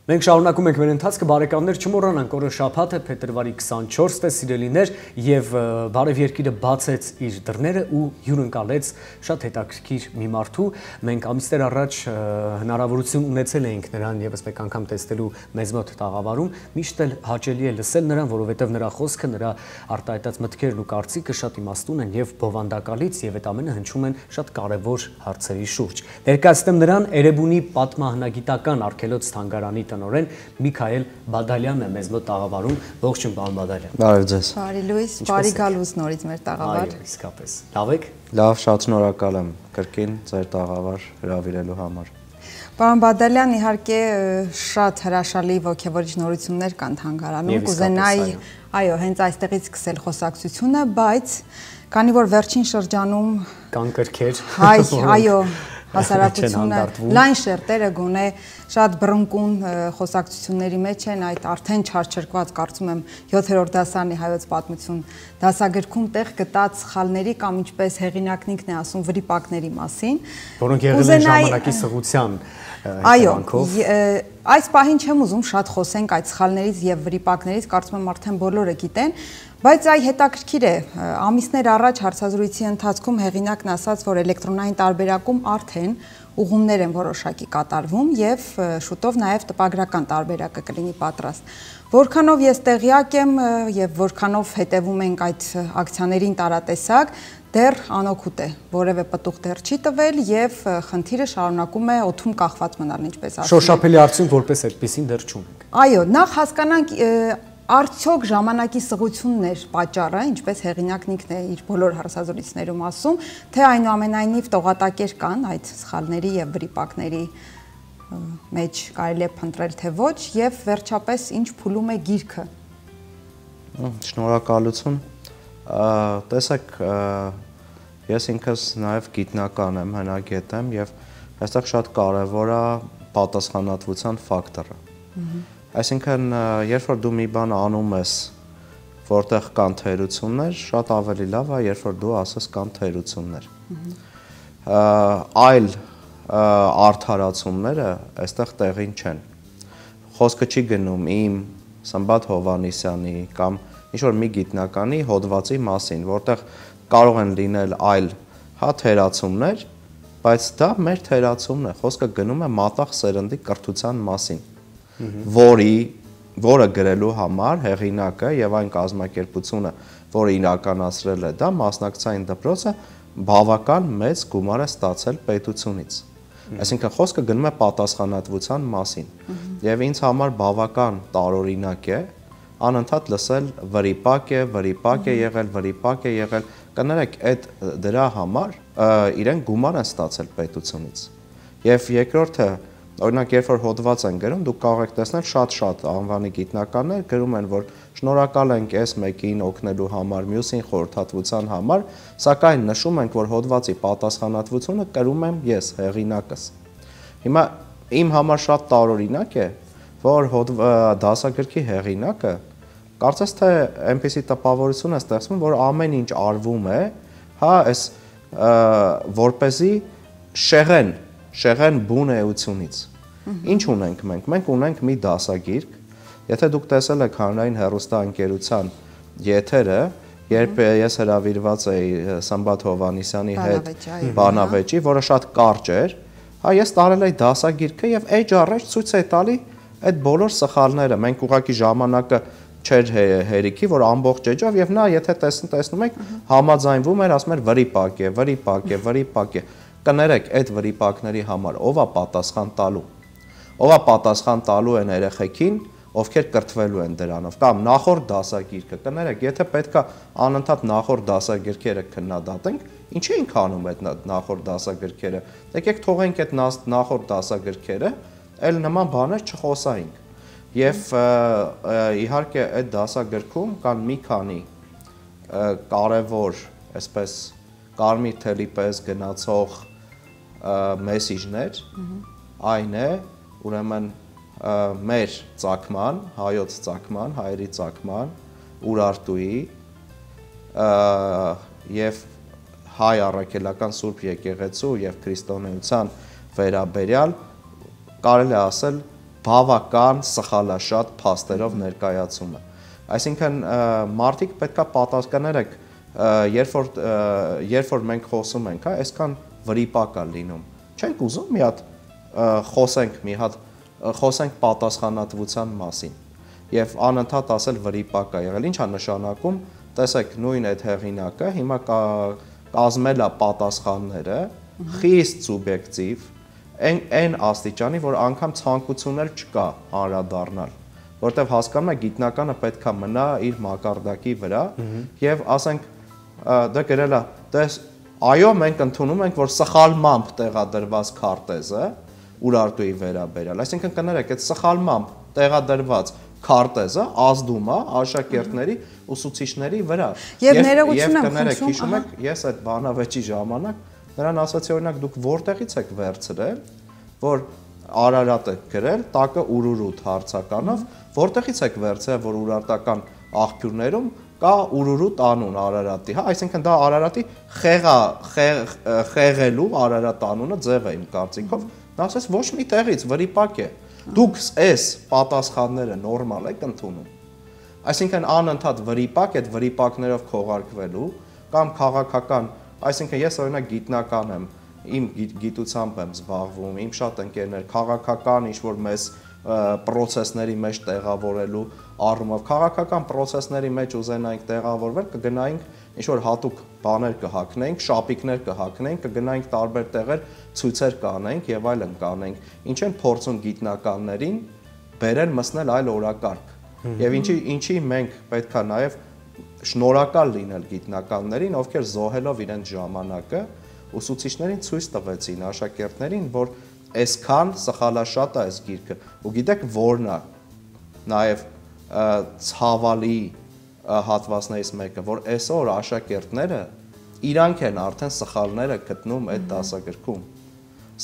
Մենք շարունակում ենք մեր ընթացքը, բարեկամներ, չմոռանանք, օրը շաբաթ է, փետրվարի 24-ն է, սիրելիներ, եւ Բարև Երկիրը բացեց իր դռները ու հյուրընկալեց շատ հետաքրքիր մի մարդու։ Մենք ամիսներ առաջ հնարավորություն ունեցել էինք նրան եւս մեկ անգամ տեսնելու մեզ մոտ տաղավարում, միշտ էլ հաճելի է լսել նրան, որովհետեւ նրա խոսքը, նրա արտահայտած մտքերն ու կարծիքը շատ իմաստուն են եւ բովանդակալից եւ այդ ամենը հնչում են շատ կարեւոր հարցերի շուրջ։ Ներկայացնեմ նրան Էրեբունի պատմահնագիտական արգելոց թանգարանի տնօրեն Միքայել Բադալյանն է մեզ մոտ տաղավարում։ Ողջույն, պարոն Բադալյան։ Բարև ձեզ։ Բարի լույս, բարի գալուց նորից մեր տաղավար։ Այո, իսկապես։ Լավ եք։ Լավ, շատ շնորհակալ եմ կրկին ձեր տաղավար հրավիրելու համար։ Պարոն Բադալյան, իհարկե շատ հրաշալի ոգևորիչ նորություններ կան թանգարանում, կուզենայի, այո, հենց այստեղից սկսել խոսակցությունը, բայց քանի որ վերջին շրջանում կան կրքեր, այո, հասարակությունը լայն շերտերը գոնե շատ բռնկուն խոսակցությունների մեջ են, այդ արդեն չարչրկված, կարծում եմ 7-րդ դասարանի հայոց պատմություն դասագրքում տեղ գտած սխալների կամ ինչպես հեղինակն ինքն է ասում վրիպակների մասին, որոնք եղել են ժամանակի սղության հետևանքով։ Այս պահին չեմ ուզում շատ խոսենք այդ սխալներից եւ վրիպակներից, կարծում եմ արդեն բոլորը գիտեն, բայց այ հետաքրքիր է, ամիսներ առաջ հարցազրույցի ընթացքում հեղինակն ասաց, որ էլեկտրոնային տարբերակում արդեն ուղումներ են որոշակի կատարվում եւ շուտով նաեւ տպագրական տարբերակը կլինի պատրաստ։ Որքանով ես տեղյակ եմ եւ որքանով հետևում ենք այդ ակցիաներին տարատեսակ, դեռ անօգուտ է, որևէ պտուղ դեռ չի տվել եւ խնդիրը շարունակում է օդում կախված մնալ, ինչպես ասում են։ Շոշափելի արդյունք որպես այդպեսին դեռ չունենք։ Այո, նախ հասկանանք արդյոք ժամանակի սղությունն էր պատճառը, ինչպես հեղինակն ինքն է իր բոլոր հարցազրույցներում ասում, թե այնուամենայնիվ տողատակեր կան այդ սխալների եւ վրիպակների մեջ կարելի է փնտրել թե ոչ եւ վերջապես ինչ փուլում է գիրքը։ Շնորհակալություն։ Տեսեք, ես ինքս նաեւ գիտնական եմ, հնագետ եմ եւ այստեղ շատ կարեւոր է պատասխանատվության ֆակտորը։ Այսինքն, երբ որ դու մի բան անում ես, որտեղ կան թերություններ, շատ ավելի լավ է, երբ որ դու ասես կան թերություններ։ Այլ արդարացումները այստեղ տեղին չեն։ Խոսքը չի գնում իմ Սմբատ Հովհաննիսյանի կամ ինչ-որ մի գիտնականի հոդվածի մասին, որտեղ կարող են լինել այլ թերացումներ, բայց դա մեր թերացումն է, խոսքը գնում է մատաղ սերնդի կրթության մասին, որը գրելու համար հեղինակը եւ այն կազմակերպությունը, որը իրականացրել է դա, մասնակցային դպրոցը բավական մեծ գումար է ստացել պետությունից։ Այսինքն խոսքը գնում է պատասխանատվության մասին։ Եվ ինձ համար բավական տարօրինակ է անընդհատ լսել վրիպակ է եղել, կներեք, այդ դրա համար իրեն գումար են ստացել պետությունից։ Եվ երկրորդը, օրինակ, երբ որ հոդված են գրում, դուք կարող եք տեսնել շատ անվանի գիտնականներ գրում են, որ շնորհակալ ենք այս մեկին օգնելու համար, մյուսին խորհրդատվության համար, սակայն նշում ենք, որ հոդվածի պատասխանատվությունը կրում եմ ես, հեղինակս։ Հիմա իմ համար շատ տարօրինակ է, որ դասագրքի հեղինակը կարծես թե այնպիսի տպավորություն է ստեղծվում, որ ամեն ինչ արվում է, այս որպեսզի շեղեն բուն էությունից։ Ինչ ունենք մենք։ Մենք ունենք մի դասագիրք, եթե դուք տեսել եք հանրային հեռուստաընկերության եթերը, երբ ես հրավիրված էի Սմբատ Հովհաննիսյանի հետ բանավեճի, որը շատ կարճ էր, ես տարել էի դասագիրքը եւ էջ առաջ ցույց է տալի այդ բոլոր սխալները։ Մենք ուղղակի ժամանակը չէր հերիքի, որ ամբողջ էջով եւ նա եթե տեսնում եք համաձայնվում էր, ասում էր վրիպակ է։ Կներեք, այդ վրիպակների համար ով է պատասխան տալու։ Ով է պատասխան տալու են երեխեքին, ովքեր կրթվելու են դրանով, կամ նախորդ դասագիրքը։ Կներեք, եթե պետքա անընդհատ նախորդ դասագրքերը քննադատենք, ինչ ենք անում այդ նախորդ դասագրքերը։ Եկեք թողենք այդ նախորդ դասագրքերը, այլ նման բաներ չխոսայինք։ Եվ իհարկե այդ դասագրքում կան մի քանի կարևոր, այսպես կարմիր թելի պես գնացող մեսիջներ, այն է, ուրեմն մեր ծագման, հայոց ծագման, հայերի ծագման, Ուրարտուի եւ հայ առաքելական Սուրբ եկեղեցու եւ քրիստոնեության վերաբերյալ կարելի է ասել բավական սխալաշատ փաստերով ներկայացում է։ Այսինքն մարդիկ պետքա պատասխաներեք, երբ որ մենք խոսում ենք, հա, այսքան վրիպակ է լինում։ Չենք ուզում մի հատ խոսենք պատասխանատվության մասին եւ անընդհատ ասել վրիպակ է եղել։ Ինչ է նշանակում, տեսեք, նույն այդ հեղինակը հիմա կազմել է պատասխանները խիստ սուբյեկտիվ, այն աստիճանի, որ անգամ ցանկություն էլ չկա անդրադառնալ, որտեվ հասկանում է գիտնականը պետքա մնա իր մակարդակի վրա եւ ասենք դա գրել է, դες այո, մենք ընդունում ենք, որ սխալմամբ տեղադրված քարտեզը Ուրարտուի վերաբերյալ, այսինքն կներեք, այդ սխալմամբ տեղադրված քարտեզը ազդում է աշակերտների, ուսուցիչների վրա։ Եվ ներողություն եմ խնդրում, հիշում եք, ես այդ բանավեճի ժամանակ նրան ասացի, օրինակ, դուք որտեղից եք վերցրել, որ Արարատը գրել, տակը Ուրուրուտ հարցականով, որտեղից եք վերցրել, որ ուրարտական աղբյուրներում կա Ուրուրուտ անուն Արարատի, հա, այսինքն դա Արարատի խեղելու Արարատ անունը ձև է իմ կարծիքով, նա ասես ոչ մի տեղից վրիպակ է։ Դուք այս պատասխանները նորմալ եք ընդունում։ Այսինքն անընդհատ վրիպակ, այդ վրիպակներով քողարկվելու կամ քաղաքական, այսինքն ես օրինակ գիտնական եմ, իմ գիտությամբ եմ զբաղվում, իմ շատ ընկերներ քաղաքական ինչ-որ մեզ պրոցեսների մեջ տեղավորելու առումով, քաղաքական պրոցեսների մեջ ուզենայինք տեղավորվել, կգնայինք ինչ-որ հատուկ բաներ կհագնենք, շապիկներ կհագնենք, կգնայինք տարբեր տեղեր, ցույցեր կանենք եւ այլն կանենք, ինչ են փորձում գիտնականներին բերել մտնել այլ օրակարգ։ Եվ ինչի մենք պետքա նաեւ շնորհակալ լինել գիտնականներին, ովքեր զոհելով իրենց ժամանակը ուսուցիչներին ցույց տվեցին աշակերտներին, որ այսքան սխալաշատ է այս գիրքը, ու գիտեք որն է նաև ցավալի հատվածներից մեկը, որ այսօր աշակերտները իրանք են արդեն սխալները գտնում այդ դասագրքում։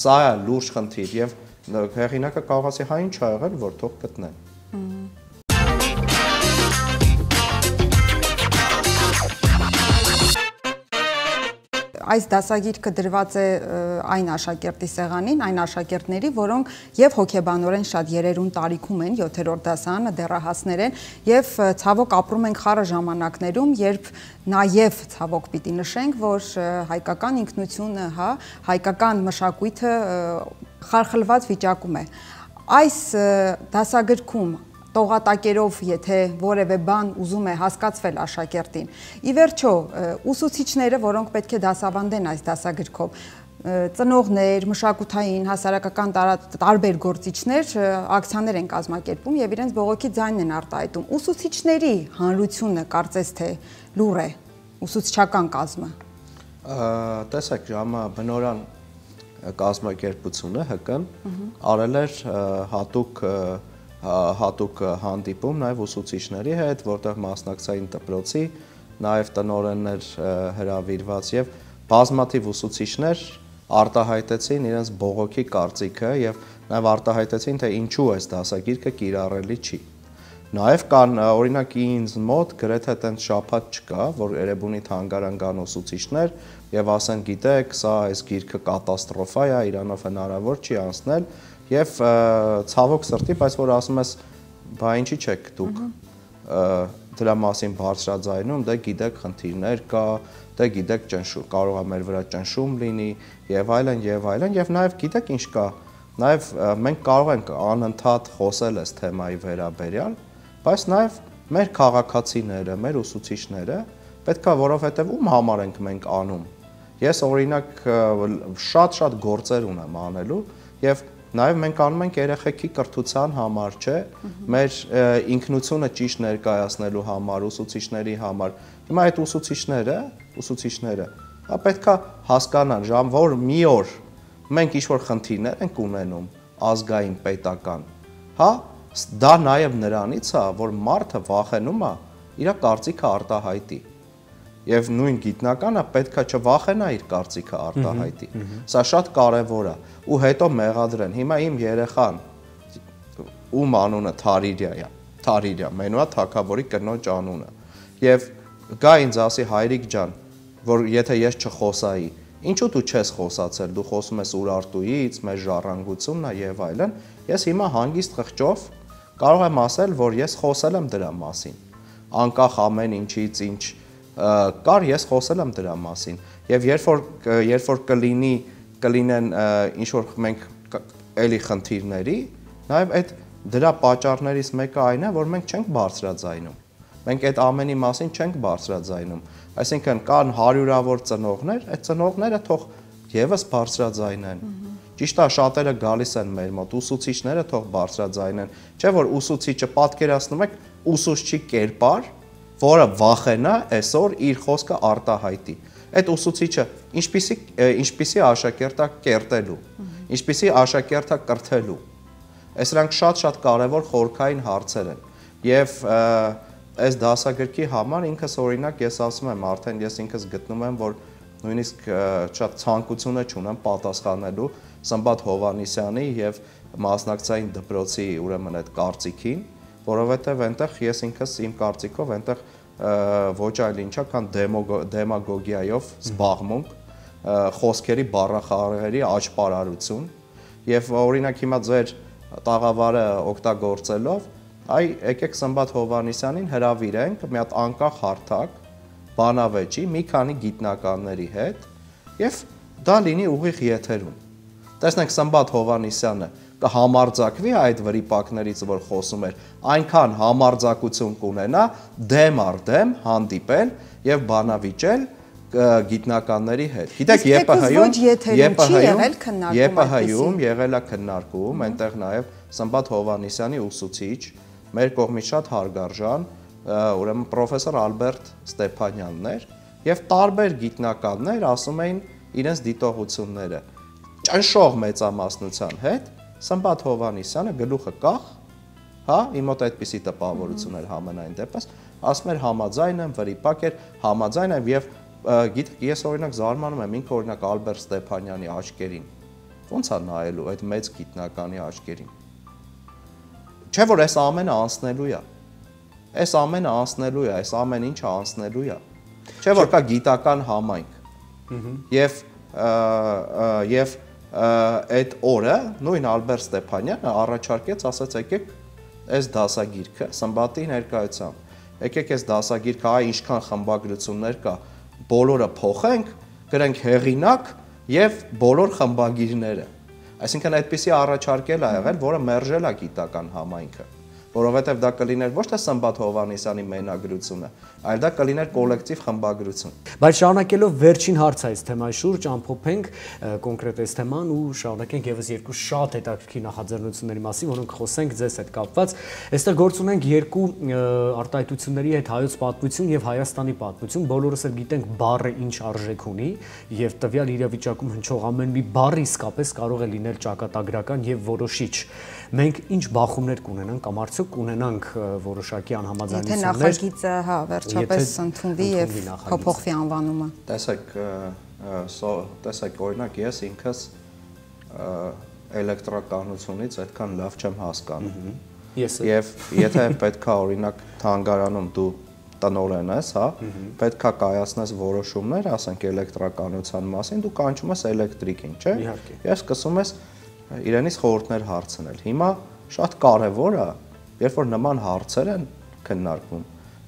Սա է լուրջ խնդիր եւ հեղինակը կարող ասի, հա ինչ ա եղել, որ թող գտնեն։ Այս դասագիրքը դրված է այն աշակերտի սեղանին, այն աշակերտների, որոնք եւ հոգեբանորեն շատ երերուն տարիքում են, 7-րդ դասարանը դեռահասներ են, եւ ցավոք ապրում ենք խառը ժամանակներում, երբ նաեւ ցավոք պիտի նշենք, որ հայկական ինքնությունը, հա, հայկական մշակույթը խարխլված վիճակում է։ Այս դասագրքում տողատակերով, եթե որևէ բան ուզում է հասկացվել աշակերտին։ Ի վերջո, ուսուցիչները, որոնք պետք է դասավանդեն այս դասագրքով, ծնողներ, մշակութային, հասարակական տարբեր գործիչներ ակցիաներ են կազմակերպում եւ իրենց բողոքի ձայնն են արտահայտում։ Ուսուցիչների հանրությունը կարծես թե լուր է, ուսուցչական կազմը։ Տեսեք, ժամը բնորան կազմակերպությունը ՀԿ-ն արել էր հատուկ հանդիպում նաև ուսուցիչների հետ, որտեղ մասնակցային դպրոցի նաև տնօրեններ հրավիրված եւ բազմաթիվ ուսուցիչներ արտահայտեցին իրենց բողոքի կարծիքը եւ նաև արտահայտեցին, թե ինչու այս դասագիրքը կիրառելի չի։ Նաև կան օրինակ ինձ մոտ գրեթե այդպես շփաթ չկա, որ Էրեբունի թանգարան կան ուսուցիչներ եւ ասեն, գիտեք, սա այս գիրքը կատաստրոֆա է, իրանով հնարավոր չի անցնել եւ ցավոք սրտի, բայց որ ասում ես, բա ինչի՞ չեք դուք դրա մասին բարձրաձայնում, դե գիտեք խնդիրներ կա, դե գիտեք ճնշում, կարող է մեր վրա ճնշում լինի եւ այլն եւ նաեւ գիտեք ինչ կա, նաեւ մենք կարող ենք անընդհատ խոսել այս թեմայի վերաբերյալ, բայց նաեւ մեր քաղաքացիները, մեր ուսուցիչները պետքա, որովհետեւ ում համար ենք մենք անում։ Ես օրինակ շատ գործեր ունեմ անելու եւ նաև մենք անում ենք երեխեքի կրթության համար, չէ, մեր ինքնությունը ճիշտ ներկայացնելու համար, ուսուցիչների համար։ Հիմա այդ ուսուցիչները, պետքա հասկանան, որ մի օր մենք ինչ-որ խնդիրներ ենք ունենում ազգային պետական, հա, դա նաև նրանից է, որ մարդը վախենում է իր կարծիքը արտահայտի։ Եվ նույն գիտնականը պետքա չվախենա իր կարծիքը արտահայտի։ Սա շատ կարևոր է։ Ու հետո մեղադրեն։ Հիմա իմ երեխան ում անունը Թարիրյա, Մենուա Թագավորի կնոջ անունը։ Եվ գա ինձ ասի հայրիկ ջան, որ եթե ես չխոսայի, Ինչու դու չես խոսացել, դու խոսում ես Ուրարտուից, մեր ժառանգությունն է եւ այլն։ Ես հիմա հանգիստ խղճով կարող եմ ասել, որ ես խոսել եմ դրա մասին։ Անկախ ամեն ինչից ինչ կար, ես խոսել եմ դրա մասին։ Եվ երբ որ կլինեն ինչ որ մենք էլի խնդիրների, նաեւ այդ դրա պատճառներից մեկը այն է, որ մենք չենք բարձրաձայնում։ Մենք այդ ամենի մասին չենք բարձրաձայնում։ Այսինքն կան հարյուրավոր ծնողներ, այդ ծնողները թող եւս բարձրաձայնեն։ Ճիշտ է, շատերը գալիս են մեր մոտ, ուսուցիչները թող բարձրաձայնեն։ Չէ՞ որ ուսուցիչը պատկերացնում եք ուսուցչի կերպար, որը վախենա այսօր իր խոսքը արտահայտի։ Այդ ուսուցիչը ինչպիսի աշակերտ է կերտելու, ինչպիսի աշակերտ է կրթելու։ Այսրանք շատ կարևոր խորքային հարցեր են։ Եվ այս դասագրքի համար ինքս օրինակ ես ասում եմ, արդեն ես ինքս գտնում եմ, որ նույնիսկ շատ ցանկություն չունեմ պատասխանելու Սմբատ Հովհաննիսյանի եւ մասնակցային դպրոցի ուրեմն այդ կարծիքին, որովհետեւ այնտեղ ես ինքս իմ կարծիքով այնտեղ ոչ այլ ինչա, քան դեմագոգիայով զբաղմունք, խոսքերի բառախաղերի աճպարարություն եւ օրինակ հիմա ձեր տաղավարը օգտագործելով եկեք Սմբատ Հովհաննիսյանին հրավիրենք մի հատ անկախ հարթակ բանավեճի մի քանի գիտնականների հետ եւ դա լինի ուղիղ եթերում։ Տեսնենք Սմբատ Հովհաննիսյանը կհամարձակվի այդ վրիպակներից, որ խոսում էր, այնքան համարձակություն կունենա դեմ առ դեմ հանդիպել եւ բանավիճել գիտնականների հետ։ Գիտեք, ԵՊՀ-ում եղել է քննարկում, այնտեղ նաեւ Սմբատ Հովհաննիսյանի ուսուցիչ մեր կողմից շատ հարգարժան, ուրեմն պրոֆեսոր Ալբերտ Ստեփանյանն էր եւ տարբեր գիտնականներ ասում էին իրենց դիտողությունները։ Ճնշող մեծամասնության հետ Սմբատ Հովհաննիսյանը գլուխը կախ, հա, իմ մոտ այդպիսի տպավորություն էր համենայն դեպս, ասում էր համաձայն եմ, վրիպակ էր, համաձայն եմ եւ գիտեք, ես օրինակ զարմանում եմ ինքը օրինակ Ալբերտ Ստեփանյանի աչքերին։ Ոնց է նայելու այդ մեծ գիտնականի աչքերին։ Չէ՞ որ այս ամենը անցնելու է։ Այս ամենը անցնելու է, այս ամեն ինչը անցնելու է։ Չէ՞ որ կա գիտական համայնք։ Եվ այդ օրը նույն Ալբերտ Ստեփանյանը առաջարկեց, ասաց եկեք այս դասագիրքը Սմբատի ներկայությամբ։ Եկեք այս դասագիրքը, այ ինչքան խմբագրություններ կա, բոլորը փոխենք, գրենք հեղինակ եւ բոլոր խմբագիրները։ Այսինքն այդպիսի առաջարկել է եղել, որը մերժել է գիտական համայնքը, որովհետեւ դա կլիներ ոչ թե Սմբատ Հովհաննիսյանի մենագրությունը, այլ դա կլիներ կոլեկտիվ խմբագրություն։ Բայց շարունակելով վերջին հարցը այս թեմայի շուրջ ամփոփենք կոնկրետ այս թեման ու շարունակենք եւս երկու շատ հետաքրքիր նախաձեռնությունների մասին, որոնք խոսենք ձեզ հետ կապված։ Այստեղ գործ ունենք երկու արտահայտությունների հետ հայոց պատմություն եւ Հայաստանի պատմություն։ Բոլորս էլ գիտենք բառը ինչ արժեք ունի եւ տվյալ իրավիճակում հնչող ամեն մի բառ իսկապես կարող է լինել ճակատագրական եւ որոշիչ։ Մենք ինչ բախումներ կունենանք կամ արդյոք կունենանք որոշակի անհամաձայնություններ։ Եթե նախագիծը, հա, վերջապես ընդունվի եւ փոփոխվի անվանումը։ Տեսեք, օրինակ ես ինքս էլեկտրականությունից այդքան լավ չեմ հասկանում։ Եվ եթե պետքա օրինակ թանգարանում դու տնօրեն ես, հա, պետքա կայացնես որոշումներ, ասենք էլեկտրականության մասին, դու կանչում ես էլեկտրիկին, չէ՞։ Եվ սկսում ես իրենից խորհուրդներ հարցնել։ Հիմա շատ կարևոր է, երբ որ նման հարցեր են քննարկվում,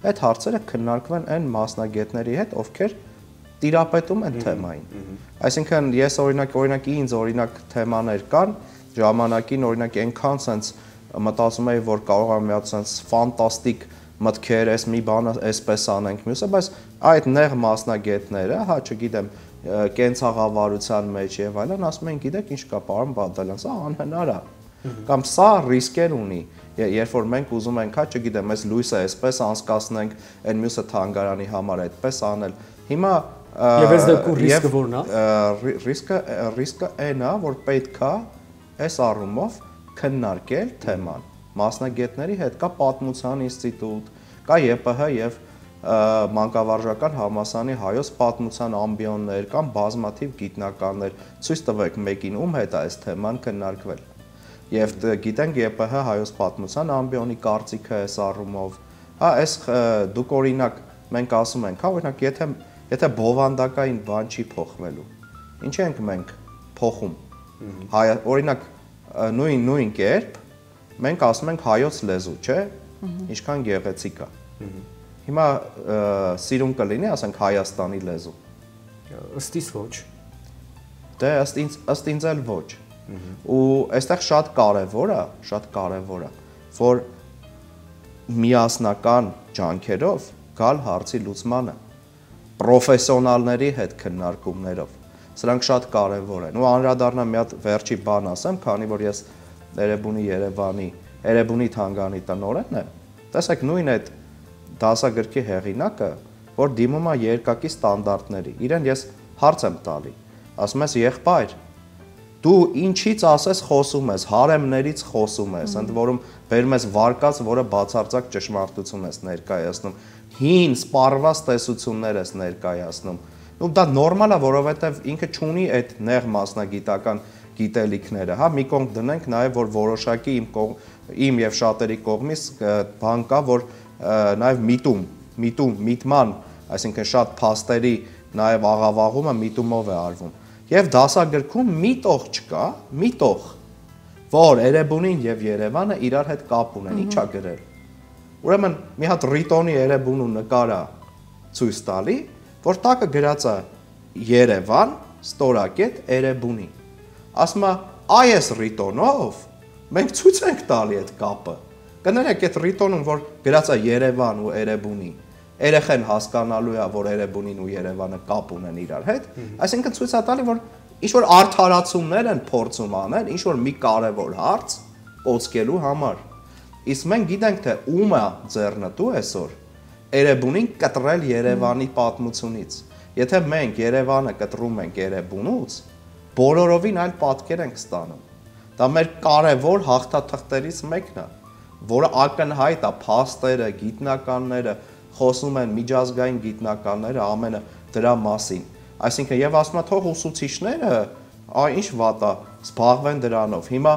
այդ հարցերը քննարկվեն այն մասնագետների հետ, ովքեր տիրապետում են թեմային։ Այսինքն ես օրինակ ինձ թեմաներ կան, ժամանակին օրինակ այնքան sense մտածում էի, որ կարող եմ մի հատ sense ֆանտաստիկ մտքեր, այս մի բանը այսպես անենք, մյուսը, բայց այդ նեղ մասնագետները, հա, չգիտեմ, կենցաղավարության մեջ եւ այլն, ասում են, գիտեք ինչ կա, պարոն Բադալյան, սա անհնար է։ Կամ սա ռիսկեր ունի, երբ որ մենք ուզում ենք, հա, չգիտեմ, այս լույսը այսպես անցկացնենք, այն մյուսը թանգարանի համար այդպես անել։ Հիմա եւ այս դեպքում ռիսկը որն է։ Ռիսկը այն է, որ պետքա այս առումով քննարկել թեման մասնագետների հետ, կա պատմության ինստիտուտ, կա ԵՊՀ եւ մանկավարժական համալսարանի հայոց պատմության ամբիոններ կամ բազմաթիվ գիտնականներ, ցույց տվեք մեկին ում հետ է այս թեման քննարկվել։ Եվ գիտենք ԵՊՀ հայոց պատմության ամբիոնի կարծիքը այս առումով։ Հա, այս դուք օրինակ մենք ասում ենք, հա, օրինակ եթե բովանդակային բան չի փոխվելու, ինչի ենք մենք փոխում։ Օրինակ նույն կերպ մենք ասում ենք հայոց լեզու, չէ՞, ինչքան գեղեցիկ է։ Հիմա սիրուն կլինի, ասենք Հայաստանի լեզու։ Ըստ իս ոչ։ Դե ըստ ինձ էլ ոչ։ Ու այստեղ շատ կարևոր է, որ միասնական ջանքերով գալ հարցի լուծմանը, պրոֆեսիոնալների հետ քննարկումներով։ Սրանք շատ կարևոր են։ Ու անդրադառնամ մի հատ վերջի բան ասեմ, քանի որ ես Էրեբունի թանգարանի տնօրենն եմ։ Տեսեք, նույն այդ դասագրքի հեղինակը, որ դիմում է երկակի ստանդարտների, իրեն ես հարց եմ տալի, ասում ես եղբայր, դու ինչից ասես խոսում ես, հարեմներից խոսում ես, ընդ որում բերում ես վարկած, որը բացարձակ ճշմարտություն ես ներկայացնում, հին սպառված տեսություններ ես ներկայացնում։ Ու դա նորմալ է, որովհետև ինքը չունի այդ նեղ մասնագիտական գիտելիքները, հա, մի կողմ դնենք նաև որ որոշակի իմ եւ շատերի կողմից բան կա, որ նաև միտման, այսինքն շատ փաստերի նաև աղավաղումը միտումով է արվում։ Եվ դասագրքում միտող չկա, որ Էրեբունին եւ Երևանը իրար հետ կապ ունեն, ի՞նչ է գրել։ Ուրեմն մի հատ Ռիտոնի Էրեբունու նկար է ցույց տալի, որ տակը գրած է Երևան, ստորակետ Էրեբունի։ Ասում է, այս Ռիտոնով մենք ցույց ենք տալի այդ կապը։ Կներեք այդ Ռիտոնում, որ գրած է Երևան ու Էրեբունի, երեխեն հասկանալու է, որ Էրեբունին ու Երևանը կապ ունեն իրար հետ, այսինքն ցույց է տալի, որ ինչ-որ արդարացումներ են փորձում անել, ինչ-որ մի կարևոր հարց կոծկելու համար։ Իսկ մենք գիտենք, թե ում է ձեռնտու այսօր Էրեբունին կտրել Երևանի պատմությունից։ Եթե մենք Երևանը կտրում ենք Էրեբունուց, բոլորովին այլ պատկեր ենք ստանում։ Դա մեր կարևոր հաղթաթղթերից մեկն է, որը ակնհայտ է, փաստերը, գիտնականները խոսում են, միջազգային գիտնականները ամենը դրա մասին։ Այսինքն եւ ասում են, թող ուսուցիչները, ինչ վատ է, զբաղվեն դրանով։ Հիմա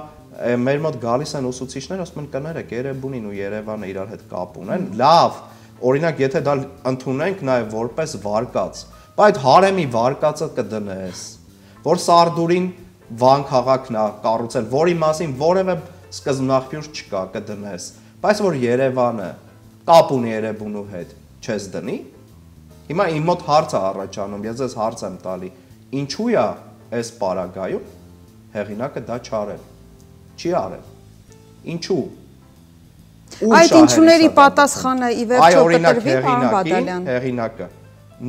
մեր մոտ գալիս են ուսուցիչներ, ասում են կներեք, Էրեբունին ու Երևանը իրար հետ կապ ունեն։ Լավ, օրինակ, եթե դա ընդունենք նաեւ որպես վարկած, բայց հարեմի վարկածը կդնես, որ Սարդուրին Վան քաղաքն է կառուցել, որի մասին որևէ սկզբնաղբյուր չկա, կդնես, բայց որ Երևանը կապ ունի Էրեբունու հետ, չես դնի։ Հիմա իմ մոտ հարց է առաջանում, ես ես հարց եմ տալի, ինչու է այս պարագայում հեղինակը դա չարել, չի արել, ինչու։ Այդ ինչուների պատասխանը ի վերջո կտրվի, պարոն Բադալյան։ Հեղինակը,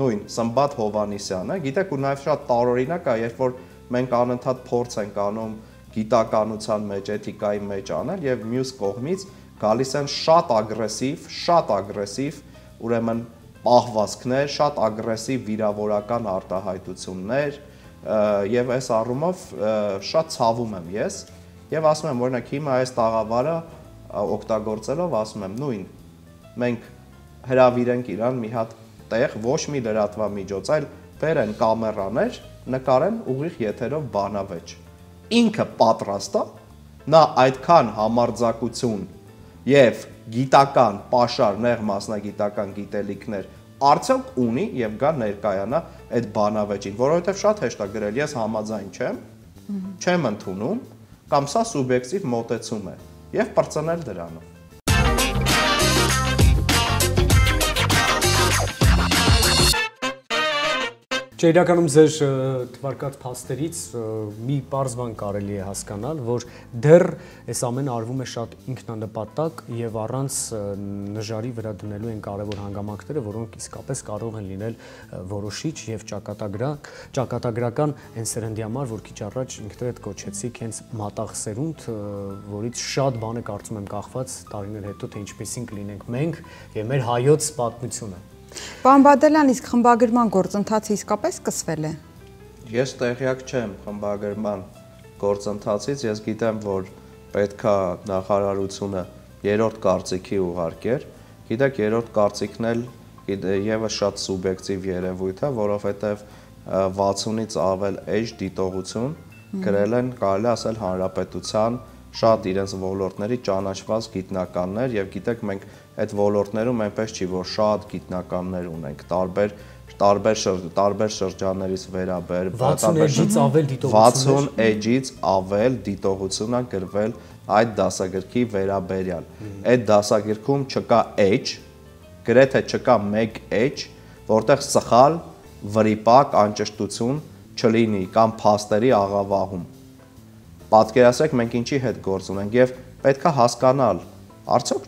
նույն Սմբատ Հովհաննիսյանը, գիտեք ու նաև շատ տարօրինակ է, երբ որ մենք անընդհատ փորձ ենք անում գիտականության մեջ, էթիկայի մեջ անել եւ մյուս կողմից գալիս են շատ ագրեսիվ, ուրեմն պահվածքներ, շատ ագրեսիվ վիրավորական արտահայտություններ եւ այս առումով շատ ցավում եմ ես եւ ասում եմ, օրինակ հիմա այս տաղավարը օգտագործելով ասում եմ նույն մենք հրավիրենք իրան մի հատ տեղ, ոչ մի լրատվամիջոց, այլ բերեն կամերաներ, նկարեն ուղիղ եթերով բանավեճ։ Ինքը պատրաստ է, նա այդքան համարձակություն եւ գիտական, պաշար, նեղ մասնագիտական գիտելիքներ արդյոք ունի եւ գա ներկայանա այդ բանավեճին, որովհետեւ շատ հեշտ է գրել, ես համաձայն չեմ ընդունում, կամ սա սուբյեկտիվ մոտեցում է եւ բրծնել դրանով։ Իրականում ձեր թվարկած փաստերից մի պարզ բան կարելի է հասկանալ, որ դեռ այս ամենը արվում է շատ ինքնանպատակ եւ առանց նժարի վրա դնելու են կարևոր հանգամանքները, որոնք իսկապես կարող են լինել որոշիչ եւ ճակատագրական այն սերնդի համար, որ քիչ առաջ ինքներդ կոչեցիք հենց մատաղ սերունդ, որից շատ բան է կարծում եմ կախված տարիներ հետո, թե ինչպեսին կլինենք մենք եւ մեր հայոց պատմությունը։ Պարոն Բադալյան, իսկ խմբագրման գործընթացը իսկապես սկսվել է։ Ես տեղյակ չեմ խմբագրման գործընթացից, ես գիտեմ, որ պետքա նախարարությունը երրորդ կարծիքի ուղարկեր։ Գիտեք, երրորդ կարծիքն էլ եւս շատ սուբյեկտիվ երևույթ է, որովհետեւ 60-ից ավել էջ դիտողություն գրել են, կարելի ասել, հանրապետության շատ իրենց ոլորտների ճանաչված գիտնականներ եւ գիտեք մենք այդ ոլորտներում այնպես չի որ շատ գիտնականներ ունենք տարբեր տարբեր շրջաններից վերաբեր 60 էջից ավել դիտողություն 60 էջից ավել դիտողություն է գրվել այդ դասագրքի վերաբերյալ։ Այդ դասագրքում չկա էջ, գրեթե չկա մեկ էջ, որտեղ սխալ, վրիպակ, անճշտություն չլինի կամ փաստերի աղավաղում։ Պատկերացրեք մենք ինչի հետ գործ ունենք եւ պետքա հասկանալ, արդյոք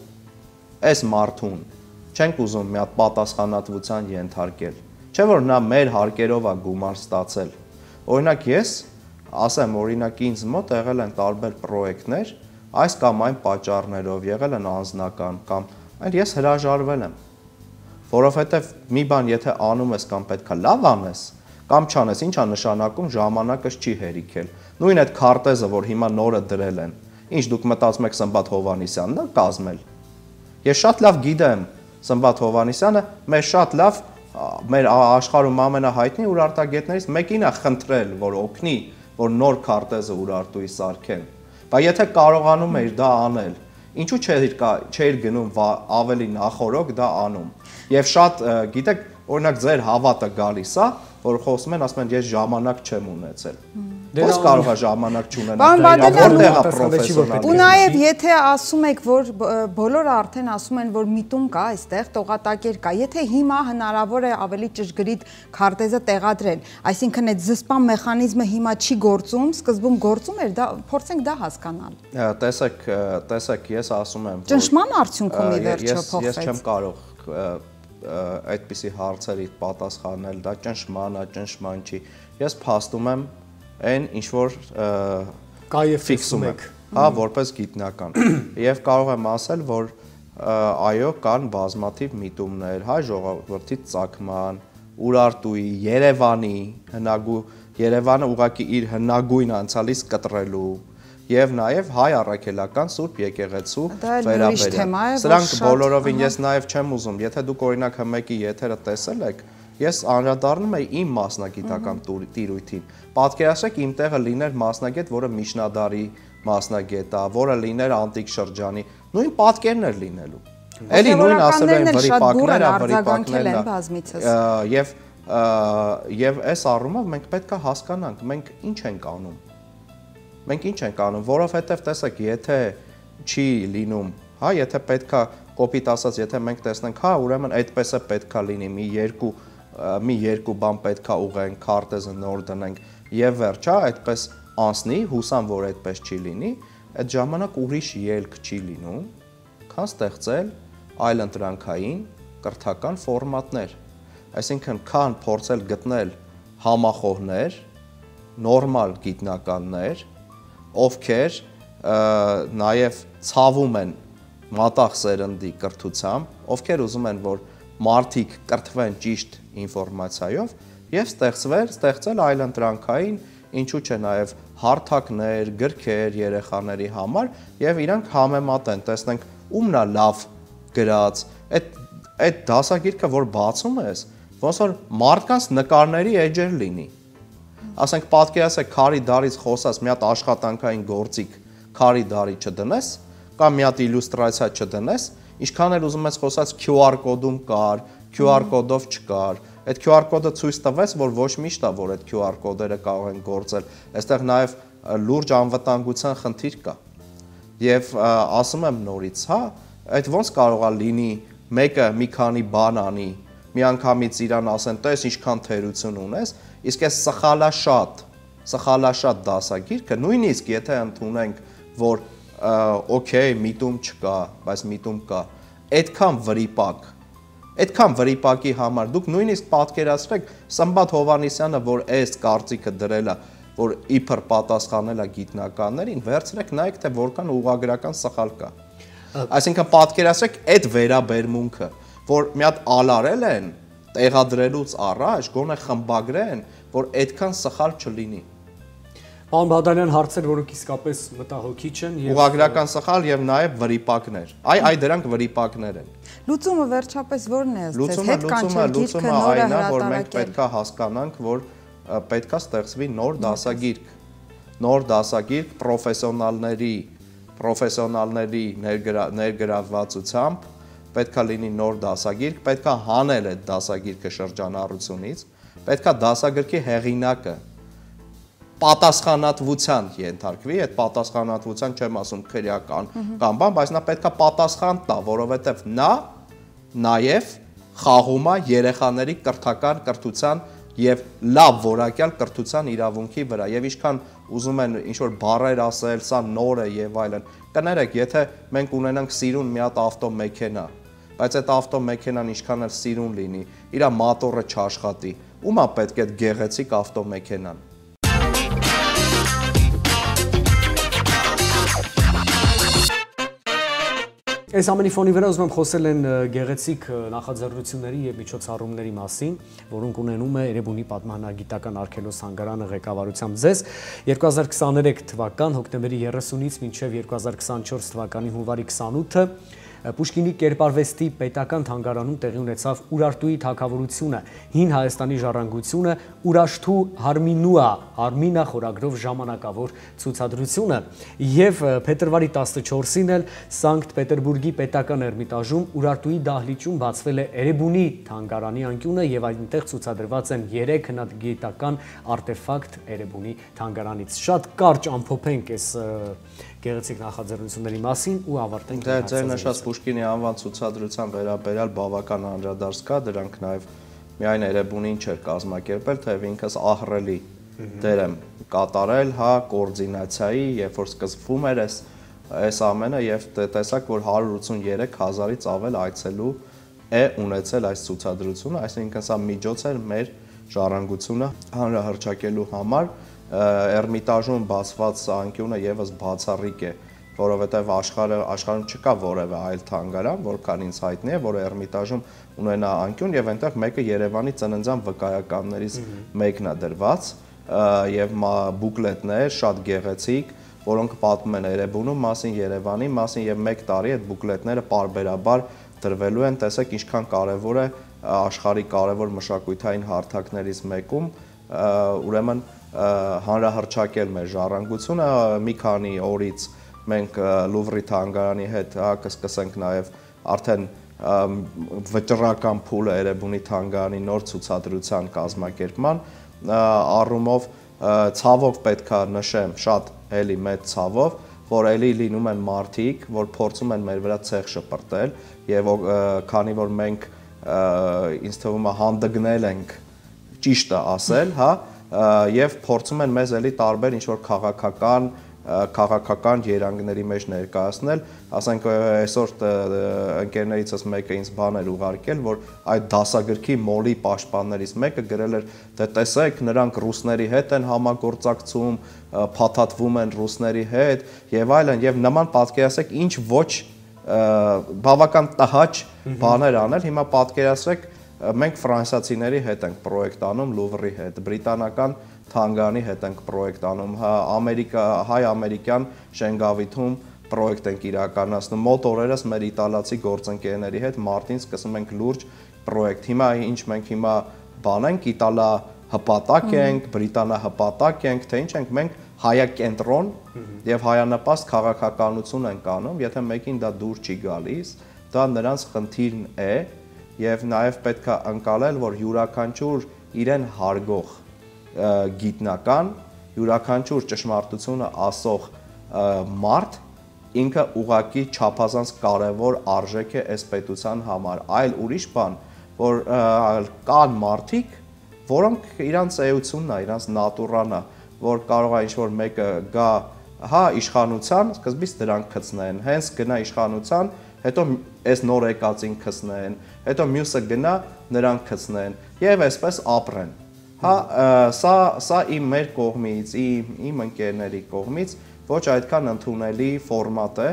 այս մարդուն չենք ուզում մի հատ պատասխանատվության ենթարկել։ Չէ՞ որ նա մեր հարկերով է գումար ստացել։ Օրինակ ես ասեմ, օրինակ ինձ մոտ եղել են տարբեր պրոյեկտներ, այս կամ այն պատճառներով եղել են անձնական կամ այլ ես հրաժարվել եմ։ Որովհետեւ մի բան եթե անում ես կամ պետքա լավ անես, կամ չանես, ինչա նշանակում ժամանակս չի հերիքել։ Նույն այդ քարտեզը, որ հիմա նորը դրել են, ինչ դուք մտածում եք Սմբատ Հովհաննիսյանն է կազմել։ Ես շատ լավ գիտեմ Սմբատ Հովհաննիսյանը, մեր շատ լավ մեր աշխարհում ամենահայտնի ուրարտագետներից մեկին է խնդրել, որ օգնի, որ նոր քարտեզը Ուրարտուի սարքեն։ Բայց եթե կարողանում էր դա անել, ինչու չէր գնում ավելի նախորոք դա անում։ Եւ շատ գիտեք, օրինակ ձեր հավատը գալիս է, որ խոսում են, ասում են ես ժամանակ չեմ ունեցել։ Ո՞ս կարող է ժամանակ չունենալ։ Որտեղ է պրոֆեսիոնալ։ Ու նաև եթե ասում եք, որ բոլորը արդեն ասում են, որ միտում կա այստեղ, տողատակեր կա, եթե հիմա հնարավոր է ավելի ճշգրիտ քարտեզը տեղադրել, այսինքն այդ զսպան մեխանիզմը հիմա չի գործում, սկզբում գործում էր, դա փորձենք դա հասկանալ։ Տեսեք, ես ասում եմ, որ ճնշման արդյունքում ի վերջո փոխվեց։ Ես չեմ կարող այդպիսի հարցերի պատասխանել, դա ճնշման չի։ Ես փաստում եմ այն ինչ որ կա եւ ֆիքսում եք, հա, որպես գիտնական։ Եվ կարող եմ ասել, որ այո, կան բազմաթիվ միտումներ, հայ ժողովրդի ծագման, Ուրարտուի, Երևանը ուղղակի իր հնագույն անցյալից կտրելու եւ նաեւ հայ առաքելական Սուրբ եկեղեցու վերաբերյալ։ Սրանք բոլորովին ես նաեւ չեմ ուզում, եթե դուք օրինակ հմեկի եթերը տեսել եք, ես անդրադառնում եմ իմ մասնագիտական տիրույթին։ Պատկերացրեք իմ տեղը լիներ մասնագետ, որը միջնադարի մասնագետ է, որը լիներ անտիկ շրջանի, նույն պատկերն էր լինելու։ Էլի նույն ասել են վրիպակները եւ այս առումով մենք պետք է հասկանանք, մենք ինչ ենք անում։ Մենք ինչ ենք անում, որովհետև տեսեք, եթե չի լինում, հա, եթե պետքա կոպիտ ասած, եթե մենք տեսնենք, հա, ուրեմն այդպես է պետքա լինի, մի երկու բան պետքա ուղենք, քարտեզը նոր դնենք եւ վերջ, հա, այդպես անցնի, հուսամ, որ այդպես չի լինի, այդ ժամանակ ուրիշ ելք չի լինում, քան ստեղծել այլընտրանքային կրթական ֆորմատներ, այսինքն քան փորձել գտնել համախոհներ, նորմալ գիտնականներ, ովքեր նաև ցավում են մատաղ սերնդի կրթությամբ, ովքեր ուզում են, որ մարդիկ կրթվեն ճիշտ ինֆորմացիայով եւ ստեղծել այլընտրանքային, ինչու՞ չէ նաև հարթակներ, գրքեր երեխաների համար եւ իրանք համեմատեն, տեսնենք ումն է լավ գրած, այդ դասագիրքը, որ բացում ես, ոնց որ մարդկանց նկարների էջեր լինի։ Ասենք պատկերացեք քարի դարից խոսած մի հատ աշխատանքային գործիք քարի դարի չդնես կամ մի հատ իլյուստրացիա չդնես, ինչքան էլ ուզում ես խոսած QR կոդում կար, QR կոդով չկար։ Այդ QR կոդը ցույց տվեց, որ ոչ միշտ է, որ այդ QR կոդերը կարող են գործել։ Այստեղ նաև լուրջ անվտանգության խնդիր կա։ Եվ ասում եմ նորից, հա, այդ ոնց կարող է լինի մեկը մի քանի բան անի, միանգամից իրան ասեն, տես ինչքան թերություն ունես, իսկ այս սխալաշատ դասագիրքը, նույնիսկ եթե ընդունենք, որ օքեյ, միտում չկա, բայց միտում կա, այդքան վրիպակի համար, դուք նույնիսկ պատկերացրեք Սմբատ Հովհաննիսյանը, որ այս կարծիքը դրել է, որ իբր պատասխանել է գիտնականներին, վերցրեք նայեք, թե որքան ուղղագրական սխալ կա։ Այսինքն պատկերացրեք այդ վերաբերմունքը, որ մի հատ ալարել են տեղադրելուց առաջ, գոնե խմբագրեն, որ այդքան սխալ չլինի։ Պարոն Բադալյան, հարցեր, որոնք իսկապես մտահոգիչ են եւ ուղղագրական սխալ եւ նաեւ վրիպակներ։ Այ դրանք վրիպակներ են։ Լուծումը վերջապես ո՞րն է, լուծումը այն է, որ մենք պետքա հասկանանք, որ պետքա ստեղծվի նոր դասագիրք պրոֆեսիոնալների ներգրավվածությամբ, պետքա լինի նոր դասագիրք, պետքա հանել այդ դասագիրքը շրջանառությունից, պետքա դասագրքի հեղինակը պատասխանատվության ենթարկվի, այդ պատասխանատվության չեմ ասում քրեական կամ բան, բայց նա պետքա պատասխան տա, որովհետև նա նաև խաղում է երեխաների կրթական կրթության եւ լավ որակյալ կրթության իրավունքի վրա եւ ինչքան ուզում են ինչ որ բառեր ասել, սա նոր է եւ այլն։ Կներեք, եթե մենք ունենանք սիրուն մի հատ ավտոմեքենա, բայց այդ ավտոմեքենան ինչքան էլ սիրուն լինի, իր մոտորը չաշխատի, ումա պետք է այդ գեղեցիկ ավտոմեքենան։ Այս ամենի ֆոնի վրա ուզում եմ խոսել են գեղեցիկ նախաձեռնությունների եւ միջոցառումների մասին, որոնք ունենում է Էրեբունի պատմանագիտական արգելոց թանգարանը ղեկավարությամբ ձեզ 2023 թվական հոկտեմբերի 30-ից մինչև 2024 թվականի հունվարի 28-ը Պուշկինի կերպարվեստի պետական թանգարանում տեղի ունեցավ Ուրարտուի թագավորությունը, հին Հայաստանի ժառանգությունը, Ուրաշթու Արմինա խորագրով ժամանակավոր ցուցադրությունը եւ փետրվարի 14-ին էլ Սանկտ Պետերբուրգի պետական Էրմիտաժում Ուրարտուի դահլիճում բացվել է Էրեբունի թանգարանի անկյունը եւ այնտեղ ցուցադրված են 3 հնագիտական արտեֆակտ Էրեբունի թանգարանից։ Շատ կարճ ամփոփենք այս գեղեցիկ նախաձեռնությունների մասին ու ավարտենք։ Դա ձեր նշած Պուշկինի անվան ցուցադրության վերաբերյալ բավական անդրադարձ կա, դրանք նաև միայն Էրեբունին չէր կազմակերպել, թեև ինքս ահռելի դեր եմ կատարել, հա, կոորդինացիայի, երբ որ սկսվում էր այս ամենը եւ տեսակ, որ 183,000-ից ավել այցելու է ունեցել այս ցուցադրությունը, այսինքն սա միջոց էր մեր ժառանգությունը հանրահռչակելու համար։ Էրմիտաժում բացված անկյունը եւս բացառիկ է, որովհետեւ աշխարհում չկա որևէ այլ թանգարան, որքան ինձ հայտնի է, որը Էրմիտաժում ունենա անկյուն եւ այնտեղ մեկը Երևանի ծննդյան վկայականներից մեկն է դրված եւ բուկլետներ շատ գեղեցիկ, որոնք պատմում են Էրեբունու մասին, Երևանի մասին եւ 1 տարի այդ բուկլետները պարբերաբար դրվելու են, տեսեք ինչքան կարեւոր է աշխարհի կարեւոր մշակութային հարթակներից մեկում, ուրեմն հանրահռչակել մեր ժառանգությունը։ Մի քանի օրից մենք Լուվրի թանգարանի հետ կսկսենք նաև արդեն վճռական փուլը Էրեբունի թանգարանի նոր ցուցադրության կազմակերպման առումով ցավով պետքա նշեմ, շատ էլի մեծ ցավով, որ էլի լինում են մարդիկ, որ փորձում են մեր վրա ցեղ շպրտել եւ քանի որ մենք ինձ թվում է հանդգնել ենք ճիշտը ասել, հա, եւ փորձում են մեզ էլի տարբեր ինչ-որ քաղաքական երանգների մեջ ներկայացնել, ասենք այսօր ընկերներիցս մեկը ինձ բան էր ուղարկել, որ այդ դասագրքի մոլի պաշտպաններից մեկը գրել էր, դե տեսեք, նրանք ռուսների հետ են համագործակցում, փաթաթվում են ռուսների հետ եւ այլն, եւ նման պատկերացրեք ինչ ոչ բավական տհաճ բաներ անել, հիմա պատկերացրեք մենք ֆրանսիացիների հետ ենք պրոյեկտ անում Լուվրի հետ, բրիտանական թանգարանի հետ ենք պրոյեկտ անում, հայ-ամերիկյան Շենգավիթում պրոյեկտ ենք իրականացնում, մոտ օրերս մեր իտալացի գործընկերների հետ մարտին սկսում ենք լուրջ պրոյեկտ։ Հիմա ինչ մենք հիմա բան ենք, իտալա հպատակ ենք, բրիտանա հպատակ ենք, թե ինչ ենք, մենք հայակենտրոն եւ հայանպաստ քաղաքականություն ենք անում, եթե մեկին դա դուր չի գալիս, դա նրանց խնդիրն է։ Եվ նաև պետք է ընկալել, որ յուրաքանչյուր իրեն հարգող գիտնական, յուրաքանչյուր ճշմարտությունը ասող մարդ ինքը ուղղակի չափազանց կարևոր արժեք է այս պետության համար։ Այլ ուրիշ բան, որ կան մարդիկ, որոնք իրանց էությունն է, իրանց նատուրան է, որ կարող է ինչ-որ մեկը գա, հա, իշխանության, սկզբից դրանք գցնեն, հենց գնա իշխանության, հետո այս նոր եկածին գցնեն, հետո մյուսը գնա նրանք գցնեն եւ այսպես ապրեն։ Հա, սա իմ մեր կողմից, իմ ընկերների կողմից ոչ այդքան ընդունելի ֆորմատ է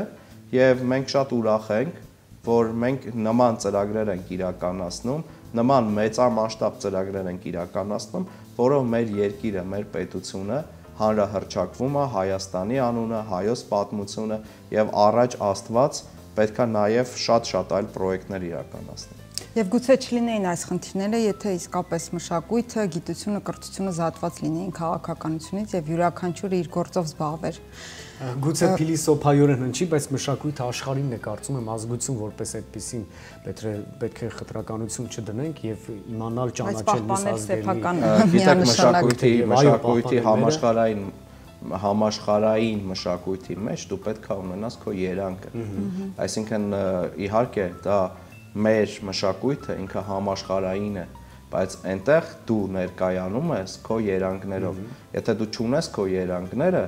եւ մենք շատ ուրախ ենք, որ մենք նման ծրագրեր ենք իրականացնում, նման մեծամասշտաբ ծրագրեր ենք իրականացնում, որով մեր երկիրը, մեր պետությունը հանրահռչակվում է, Հայաստանի անունը, հայոց պատմությունը եւ առաջ Աստված պետքա նաև շատ այլ պրոյեկտներ իրականացնել։ Եվ գուցե չլինեին այս խնդիրները, եթե իսկապես մշակույթը, գիտությունը, կրթությունը զատված լինեին քաղաքականությունից եւ յուրաքանչյուրը իր գործով զբաղվեր։ Գուցե փիլիսոփայորեն հնչի, բայց մշակույթը աշխարհին է, կարծում եմ, ազգություն որպես այդպեսին պետք է խտրականություն չդնենք եւ իմանալ ճանաչել մյուս ազգերի։ Գիտեք, մշակույթի համաշխարհային մշակույթի մեջ դու պետք է ունենաս քո երանգը։ Այսինքն իհարկե դա մեր մշակույթը ինքը համաշխարհային է, բայց այնտեղ դու ներկայանում ես քո երանգներով։ Եթե դու չունես քո երանգները,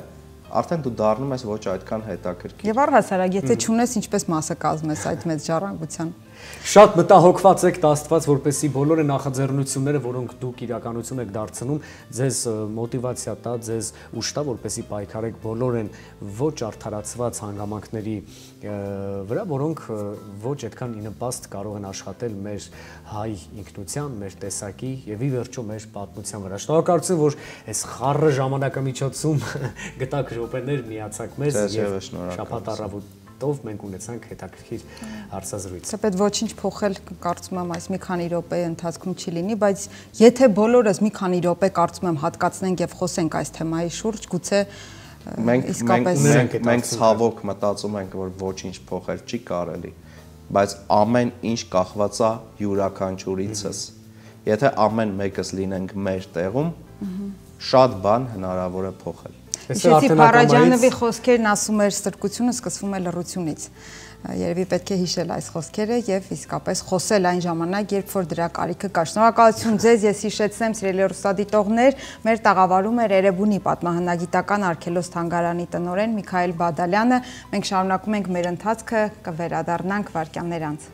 արդեն դու դառնում ես ոչ այդքան հետաքրքիր։ Եվ առհասարակ, եթե չունես, ինչպես մասը կազմես այդ մեծ ժառանգության։ Շատ մտահոգված եք Աստված, որպեսզի բոլորը նախաձեռնությունները, որոնք դուք իրականություն եք դարձնում, ձեզ մոտիվացիա տա, ձեզ ուժ տա, որպեսզի պայքարեք բոլոր այն ոչ արդարացված հանգամանքների վրա, որոնք ոչ այդքան ի նպաստ կարող են աշխատել մեր հայ ինքնության, մեր տեսակի եւ ի վերջո մեր պատմության վրա։ Շնորհակալություն, որ այս խառը ժամանակամիջոցում գտաք րոպեներ, միացաք մեզ եւ շաբաթ առավոտ մենք ունեցանք հետաքրքիր հարցազրույց։ Սեպետ ոչինչ փոխել, կարծում եմ, այս մի քանի րոպեի ընթացքում չի լինի, բայց եթե բոլորս մի քանի րոպե կարծում եմ հատկացնենք եւ խոսենք այս թեմայի շուրջ, գուցե մենք ցավոք մտածում ենք, որ ոչինչ փոխել չի կարելի, բայց ամեն ինչ կախված է յուրաքանչյուրիցս։ Եթե ամեն մեկս լինենք մեր տեղում, շատ բան հնարավոր է փոխել։ Հիշեցի Փարաջանովի խոսքերն, ասում էր ստրկությունը սկսվում է լռությունից։ Երևի պետք է հիշել այս խոսքերը եւ իսկապես խոսել այն ժամանակ, երբ որ դրա կարիքը կա։ Շնորհակալություն ձեզ, ես հիշեցնեմ, սիրելի հեռուստադիտողներ, մեր տաղավարում էր Էրեբունի պատմահնագիտական արգելոց թանգարանի տնօրեն Միքայել Բադալյանը։ Մենք շարունակում ենք մեր ընթացքը, կվերադառնանք վայրկյաններ անց։